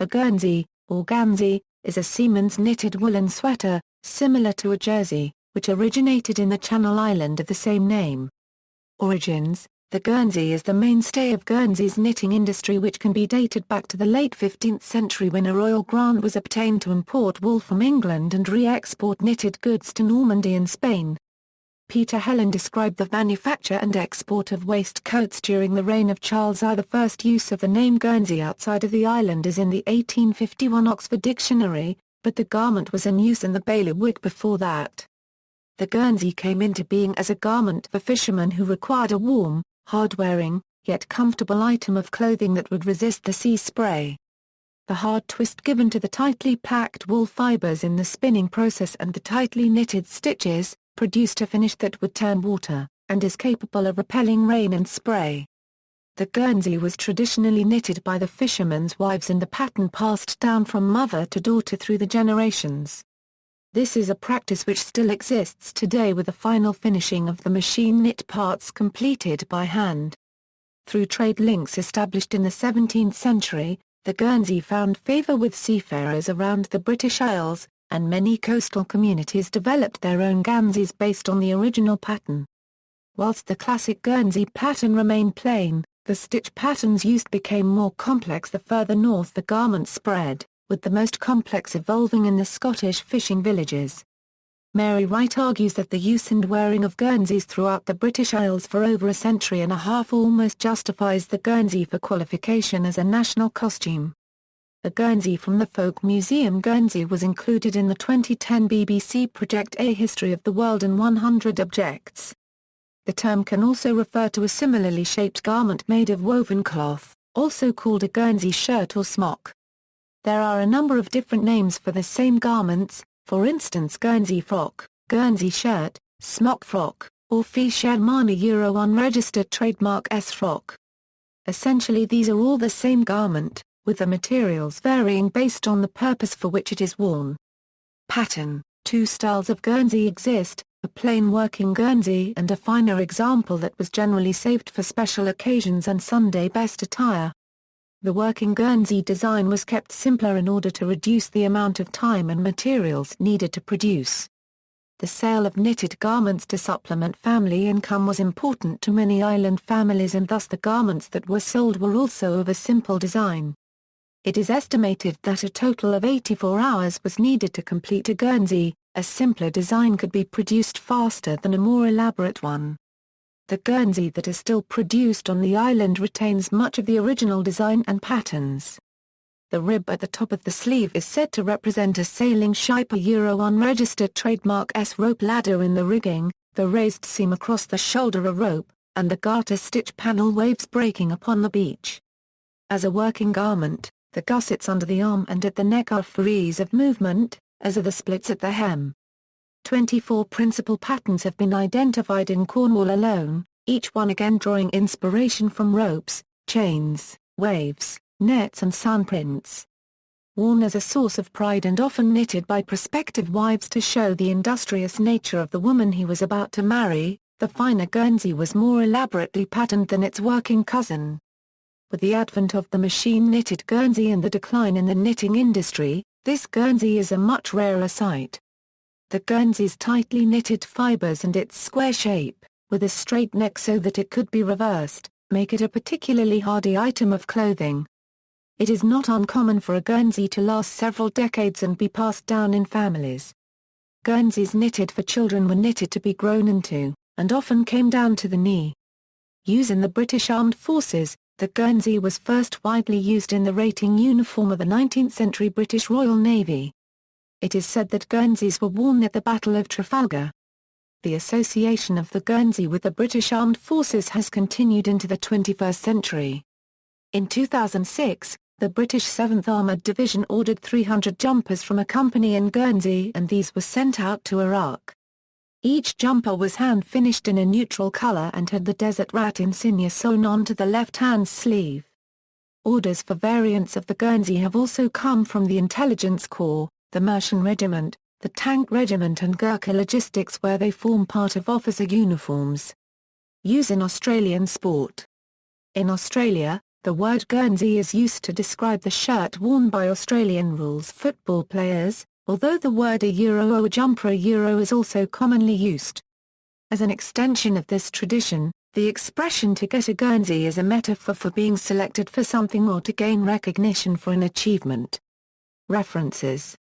A Guernsey, or gansey, is a seaman's knitted woolen sweater, similar to a jersey, which originated in the Channel island of the same name. Origins: the Guernsey is the mainstay of Guernsey's knitting industry, which can be dated back to the late 15th century, when a royal grant was obtained to import wool from England and re-export knitted goods to Normandy and Spain. Peter Helen described the manufacture and export of waistcoats during the reign of Charles I. The first use of the name Guernsey outside of the island is in the 1851 Oxford Dictionary, but the garment was in use in the bailiwick before that. The Guernsey came into being as a garment for fishermen who required a warm, hard-wearing, yet comfortable item of clothing that would resist the sea spray. The hard twist given to the tightly packed wool fibers in the spinning process and the tightly knitted stitches, produced a finish that would turn water, and is capable of repelling rain and spray. The Guernsey was traditionally knitted by the fishermen's wives, and the pattern passed down from mother to daughter through the generations. This is a practice which still exists today, with the final finishing of the machine-knit parts completed by hand. Through trade links established in the 17th century, the Guernsey found favour with seafarers around the British Isles, and many coastal communities developed their own ganseys based on the original pattern. Whilst the classic Guernsey pattern remained plain, the stitch patterns used became more complex the further north the garment spread, with the most complex evolving in the Scottish fishing villages. Mary Wright argues that the use and wearing of Guernseys throughout the British Isles for over a century and a half almost justifies the Guernsey for qualification as a national costume. A Guernsey from the Folk Museum Guernsey was included in the 2010 BBC project A History of the World in 100 Objects. The term can also refer to a similarly shaped garment made of woven cloth, also called a Guernsey shirt or smock. There are a number of different names for the same garments, for instance Guernsey frock, Guernsey shirt, smock frock, or Fisherman unregistered trademark S-frock. Essentially these are all the same garment, with the materials varying based on the purpose for which it is worn. Pattern: two styles of Guernsey exist, a plain working Guernsey and a finer example that was generally saved for special occasions and Sunday best attire. The working Guernsey design was kept simpler in order to reduce the amount of time and materials needed to produce. The sale of knitted garments to supplement family income was important to many island families, and thus the garments that were sold were also of a simple design. It is estimated that a total of 84 hours was needed to complete a Guernsey. A simpler design could be produced faster than a more elaborate one. The Guernsey that is still produced on the island retains much of the original design and patterns. The rib at the top of the sleeve is said to represent a sailing ship unregistered trademark S rope ladder in the rigging, the raised seam across the shoulder a rope, and the garter stitch panel waves breaking upon the beach. As a working garment, the gussets under the arm and at the neck are for ease of movement, as are the splits at the hem. 24 principal patterns have been identified in Cornwall alone, each one again drawing inspiration from ropes, chains, waves, nets and sandprints. Worn as a source of pride and often knitted by prospective wives to show the industrious nature of the woman he was about to marry, the finer Guernsey was more elaborately patterned than its working cousin. With the advent of the machine-knitted Guernsey and the decline in the knitting industry, this Guernsey is a much rarer sight. The Guernsey's tightly knitted fibers and its square shape, with a straight neck so that it could be reversed, make it a particularly hardy item of clothing. It is not uncommon for a Guernsey to last several decades and be passed down in families. Guernseys knitted for children were knitted to be grown into, and often came down to the knee. Used in the British Armed Forces, the Guernsey was first widely used in the rating uniform of the 19th century British Royal Navy. It is said that Guernseys were worn at the Battle of Trafalgar. The association of the Guernsey with the British Armed Forces has continued into the 21st century. In 2006, the British 7th Armoured Division ordered 300 jumpers from a company in Guernsey, and these were sent out to Iraq. Each jumper was hand-finished in a neutral color and had the desert rat insignia sewn onto the left-hand sleeve. Orders for variants of the Guernsey have also come from the Intelligence Corps, the Mercian Regiment, the Tank Regiment and Gurkha Logistics, where they form part of officer uniforms. Use in Australian sport. In Australia, The word Guernsey is used to describe the shirt worn by Australian rules football players, although the word a euro or a jumper a euro is also commonly used. As an extension of this tradition, the expression to get a Guernsey is a metaphor for being selected for something or to gain recognition for an achievement. References